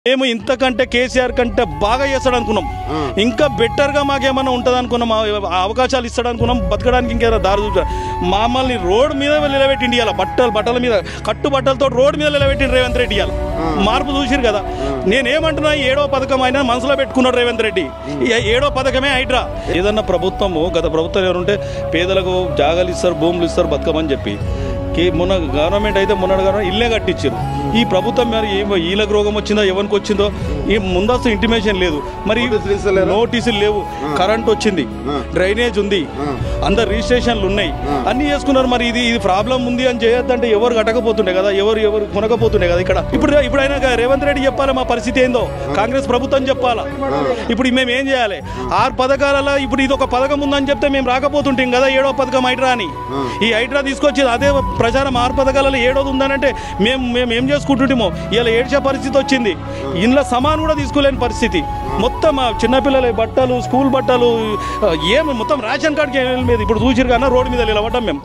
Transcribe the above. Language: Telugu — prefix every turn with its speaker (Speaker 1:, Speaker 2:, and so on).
Speaker 1: మేము ఇంతకంటే కేసీఆర్ కంటే బాగా చేస్తాడు అనుకున్నాం. ఇంకా బెటర్గా మాకేమన్నా ఉంటుంది అనుకున్నాం, అవకాశాలు ఇస్తాడు అనుకున్నాం. బతకడానికి ఇంకేదో దారి చూసా. మమ్మల్ని రోడ్డు మీద నిలబెట్టిండి ఇవాళ, బట్టల మీద కట్టుబట్టలతో రోడ్డు మీద నిలబెట్టిండి రేవంత్ రెడ్డి. ఇవాళ మార్పు చూసిరు కదా. నేనేమంటున్నా, 7వ పథకం అయినా మనసులో పెట్టుకున్నాడు రేవంత్ రెడ్డి. 7వ పథకమే హైడ్రా. ఏదన్నా ప్రభుత్వము, గత ప్రభుత్వం ఎవరుంటే పేదలకు జాగాలు ఇస్తారు, భూములు ఇస్తారు, బతకమని చెప్పి మొన్న గవర్నమెంట్ అయితే మొన్న ఇల్లే కట్టించారు. ఈ ప్రభుత్వం మరి వీళ్ళకి రోగం వచ్చిందో ఎవరికి వచ్చిందో ఈ ముందస్తు ఇంటిమేషన్ లేదు, మరి నోటీసులు లేవు. కరెంట్ వచ్చింది, డ్రైనేజ్ ఉంది, అందరు రిజిస్ట్రేషన్లు ఉన్నాయి, అన్నీ చేసుకున్నారు. మరి ఇది ప్రాబ్లం ఉంది అని చేయొద్దంటే ఎవరు కట్టకపోతుండే కదా, ఎవరు కొనకపోతుండే కదా. ఇప్పుడు అయినా రేవంత్ రెడ్డి చెప్పాలి మా పరిస్థితి ఏందో, కాంగ్రెస్ ప్రభుత్వం చెప్పాలా. ఇప్పుడు మేము ఏం చేయాలి? 6 పథకాలలో ఇప్పుడు ఇది ఒక పథకం ఉందని చెప్తే మేము రాకపోతుంటాం కదా. 7వ పథకం హైడ్రా అని, ఈ హైడ్రా తీసుకొచ్చి అదే ప్రచారం 6 పథకాలలో 7వది ఉందనంటే మేము ఏం చేసుకుంటుంటామో. ఇలా ఏడ్చే పరిస్థితి వచ్చింది. ఇంట్లో సమాన్ కూడా తీసుకోలేని పరిస్థితి. మొత్తం చిన్నపిల్లల బట్టలు, స్కూల్ బట్టలు, మొత్తం రేషన్ కార్డుకి మీద ఇప్పుడు చూసిరు కన్నా రోడ్డు మీద నిలబడ్డాం మేము.